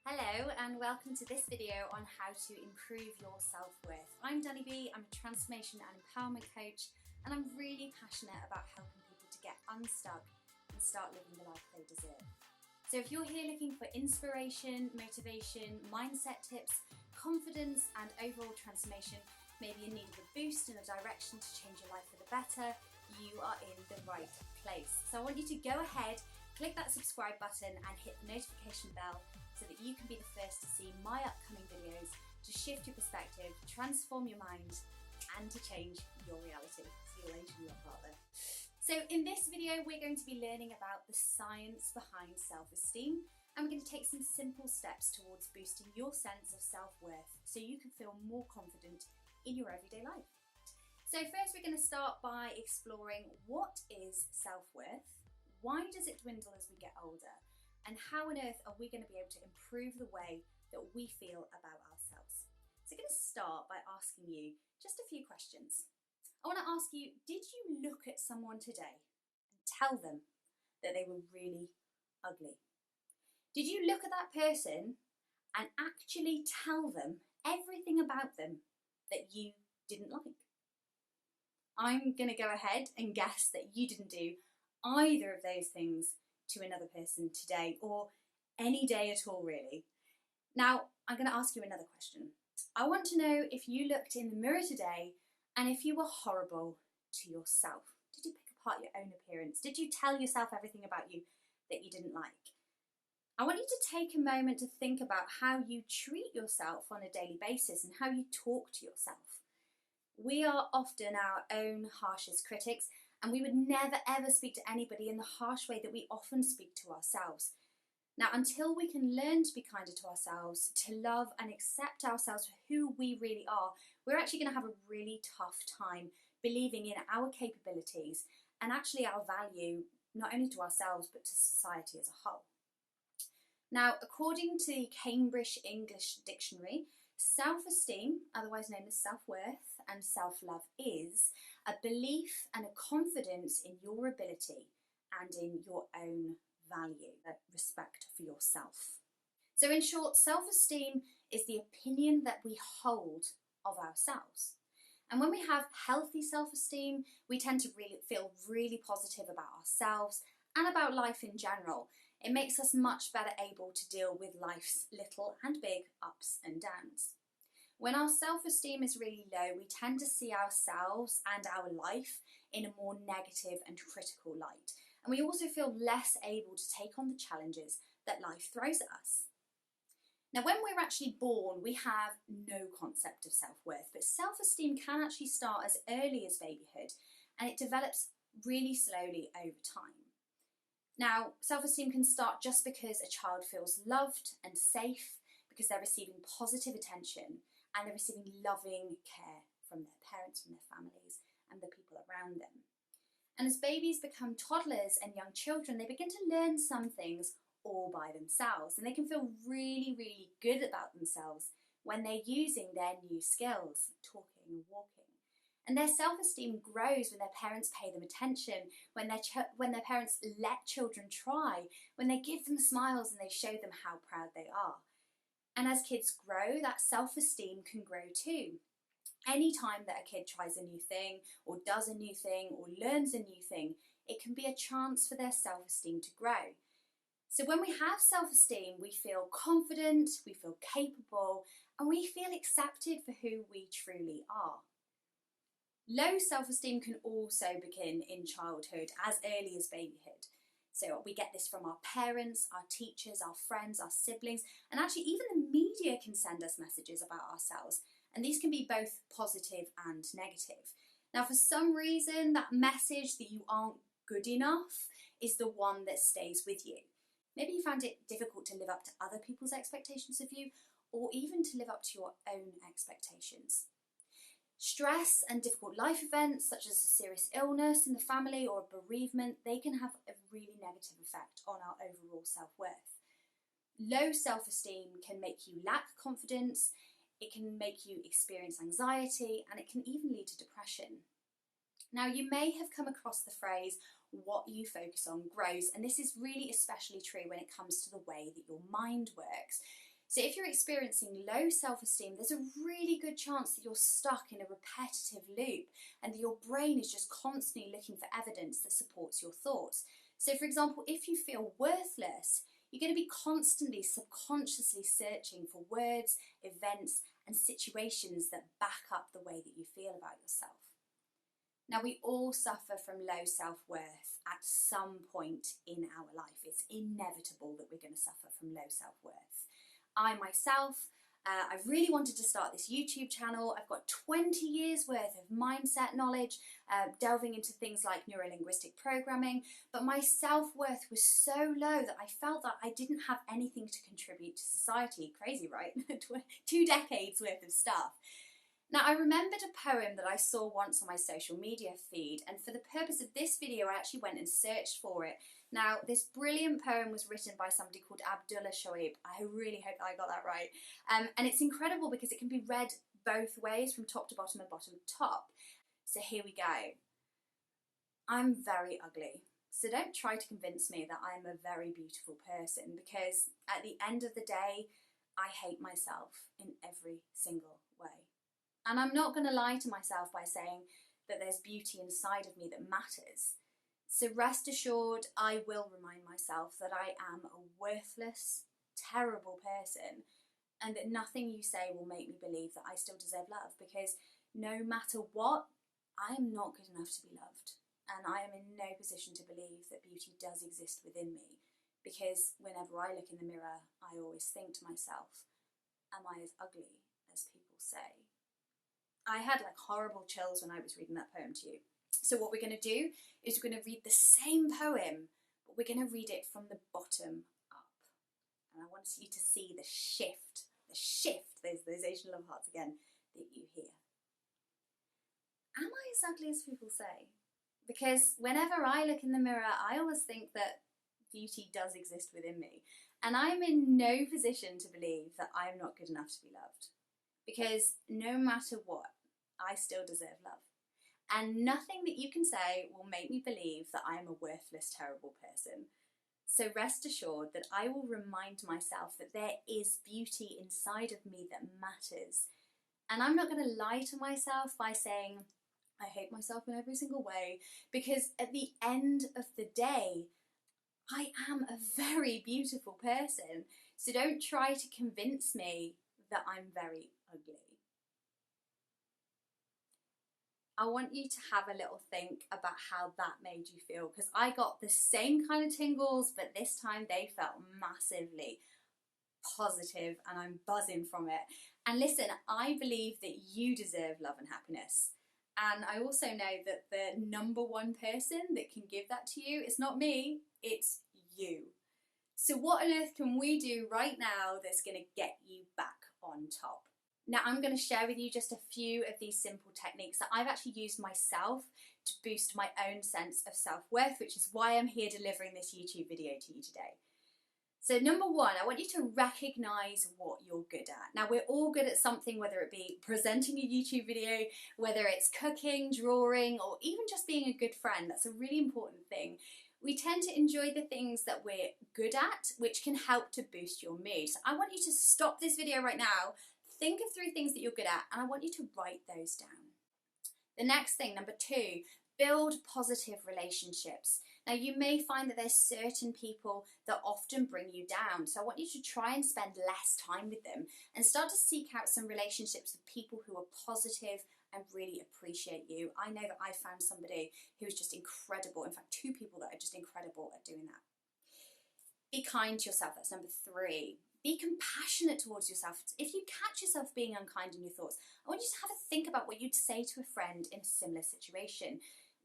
Hello and welcome to this video on how to improve your self-worth. I'm Dani B, I'm a transformation and empowerment coach, and I'm really passionate about helping people to get unstuck and start living the life they deserve. So if you're here looking for inspiration, motivation, mindset tips, confidence and overall transformation, maybe in need of a boost and a direction to change your life for the better, you are in the right place. So I want you to go ahead, click that subscribe button and hit the notification bell so that you can be the first to see my upcoming videos to shift your perspective, transform your mind and to change your reality. See you later, you partner. So in this video we're going to be learning about the science behind self-esteem, and we're going to take some simple steps towards boosting your sense of self-worth so you can feel more confident in your everyday life. So first we're going to start by exploring what is self-worth, why does it dwindle as we get older, and how on earth are we going to be able to improve the way that we feel about ourselves. So I'm going to start by asking you just a few questions. I want to ask you, did you look at someone today and tell them that they were really ugly? Did you look at that person and actually tell them everything about them that you didn't like? I'm going to go ahead and guess that you didn't do either of those things to another person today, or any day at all really. Now, I'm going to ask you another question. I want to know if you looked in the mirror today and if you were horrible to yourself. Did you pick apart your own appearance? Did you tell yourself everything about you that you didn't like? I want you to take a moment to think about how you treat yourself on a daily basis and how you talk to yourself. We are often our own harshest critics, and we would never ever speak to anybody in the harsh way that we often speak to ourselves. Now, until we can learn to be kinder to ourselves, to love and accept ourselves for who we really are, we're actually going to have a really tough time believing in our capabilities and actually our value, not only to ourselves but to society as a whole. Now, according to the Cambridge English Dictionary, self-esteem, otherwise known as self-worth, and self-love is a belief and a confidence in your ability and in your own value, respect for yourself. So in short, self-esteem is the opinion that we hold of ourselves. And when we have healthy self-esteem, we tend to feel really positive about ourselves and about life in general. It makes us much better able to deal with life's little and big ups and downs. When our self-esteem is really low, we tend to see ourselves and our life in a more negative and critical light. And we also feel less able to take on the challenges that life throws at us. Now, when we're actually born, we have no concept of self-worth, but self-esteem can actually start as early as babyhood, and it develops really slowly over time. Now, self-esteem can start just because a child feels loved and safe, because they're receiving positive attention and they're receiving loving care from their parents, from their families and the people around them. And as babies become toddlers and young children, they begin to learn some things all by themselves, and they can feel really, really good about themselves when they're using their new skills, talking and walking. And their self-esteem grows when their parents pay them attention, when their parents let children try, when they give them smiles and they show them how proud they are. And as kids grow, that self-esteem can grow too. Any time that a kid tries a new thing, or does a new thing, or learns a new thing, it can be a chance for their self-esteem to grow. So when we have self-esteem, we feel confident, we feel capable, and we feel accepted for who we truly are. Low self-esteem can also begin in childhood, as early as babyhood. So we get this from our parents, our teachers, our friends, our siblings, and actually even the media can send us messages about ourselves. And these can be both positive and negative. Now, for some reason, that message that you aren't good enough is the one that stays with you. Maybe you found it difficult to live up to other people's expectations of you, or even to live up to your own expectations. Stress and difficult life events, such as a serious illness in the family or a bereavement, they can have a really negative effect on our overall self-worth. Low self-esteem can make you lack confidence, it can make you experience anxiety, and it can even lead to depression. Now, you may have come across the phrase, what you focus on grows, and this is really especially true when it comes to the way that your mind works. So if you're experiencing low self-esteem, there's a really good chance that you're stuck in a repetitive loop and that your brain is just constantly looking for evidence that supports your thoughts. So for example, if you feel worthless, you're going to be constantly subconsciously searching for words, events, and situations that back up the way that you feel about yourself. Now, we all suffer from low self-worth at some point in our life. It's inevitable that we're going to suffer from low self-worth. I myself, I've really wanted to start this YouTube channel. I've got 20 years worth of mindset knowledge, delving into things like neuro-linguistic programming, but my self-worth was so low that I felt that I didn't have anything to contribute to society. Crazy, right? 2 decades worth of stuff. Now, I remembered a poem that I saw once on my social media feed, and for the purpose of this video, I actually went and searched for it. Now, this brilliant poem was written by somebody called Abdullah Shoaib. I really hope I got that right. And it's incredible because it can be read both ways, from top to bottom and bottom to top. So here we go. I'm very ugly, so don't try to convince me that I'm a very beautiful person, because at the end of the day, I hate myself in every single way. And I'm not going to lie to myself by saying that there's beauty inside of me that matters. So rest assured, I will remind myself that I am a worthless, terrible person, and that nothing you say will make me believe that I still deserve love, because no matter what, I am not good enough to be loved. And I am in no position to believe that beauty does exist within me, because whenever I look in the mirror, I always think to myself, am I as ugly as people say? I had like horrible chills when I was reading that poem to you. So what we're going to do is we're going to read the same poem, but we're going to read it from the bottom up. And I want you to see the shift, those Asian love hearts again, that you hear. Am I as ugly as people say? Because whenever I look in the mirror, I always think that beauty does exist within me. And I'm in no position to believe that I'm not good enough to be loved. Because no matter what, I still deserve love. And nothing that you can say will make me believe that I am a worthless, terrible person. So rest assured that I will remind myself that there is beauty inside of me that matters. And I'm not going to lie to myself by saying, I hate myself in every single way, because at the end of the day, I am a very beautiful person. So don't try to convince me that I'm very ugly. I want you to have a little think about how that made you feel, because I got the same kind of tingles, but this time they felt massively positive and I'm buzzing from it. And listen, I believe that you deserve love and happiness. And I also know that the number one person that can give that to you is not me, it's you. So what on earth can we do right now that's going to get you back on top? Now I'm going to share with you just a few of these simple techniques that I've actually used myself to boost my own sense of self-worth, which is why I'm here delivering this YouTube video to you today. So number one, I want you to recognise what you're good at. Now we're all good at something, whether it be presenting a YouTube video, whether it's cooking, drawing, or even just being a good friend. That's a really important thing. We tend to enjoy the things that we're good at, which can help to boost your mood. So I want you to stop this video right now, think of 3 things that you're good at, and I want you to write those down. The next thing, number 2, build positive relationships. Now you may find that there's certain people that often bring you down, so I want you to try and spend less time with them and start to seek out some relationships with people who are positive and really appreciate you. I know that I found somebody who is just incredible, in fact 2 people that are just incredible at doing that. Be kind to yourself, that's number 3. Be compassionate towards yourself. If you catch yourself being unkind in your thoughts, I want you to have a think about what you'd say to a friend in a similar situation.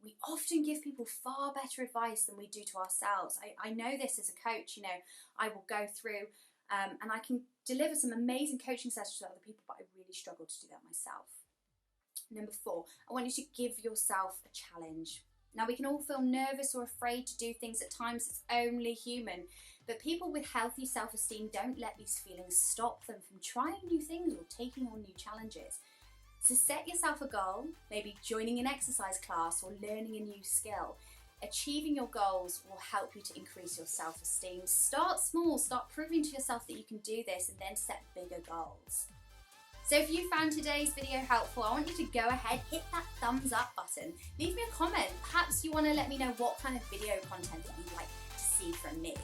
We often give people far better advice than we do to ourselves. I know this as a coach, you know, I will go through and I can deliver some amazing coaching sessions to other people, but I really struggle to do that myself. Number 4, I want you to give yourself a challenge. Now we can all feel nervous or afraid to do things at times, it's only human. But people with healthy self-esteem don't let these feelings stop them from trying new things or taking on new challenges. So set yourself a goal, maybe joining an exercise class or learning a new skill. Achieving your goals will help you to increase your self-esteem. Start small, start proving to yourself that you can do this, and then set bigger goals. So if you found today's video helpful, I want you to go ahead, hit that thumbs up button. Leave me a comment. Perhaps you want to let me know what kind of video content that you'd like to see from me.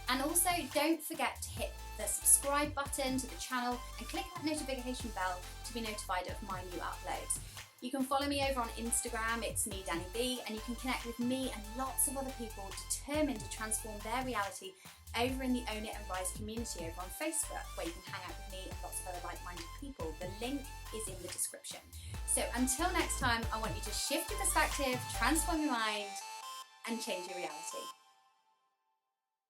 And also, don't forget to hit the subscribe button to the channel and click that notification bell to be notified of my new uploads. You can follow me over on Instagram, it's me, Dani B, and you can connect with me and lots of other people determined to transform their reality over in the Own It and Rise community over on Facebook, where you can hang out with me and lots of other like-minded people. The link is in the description. So until next time, I want you to shift your perspective, transform your mind, and change your reality.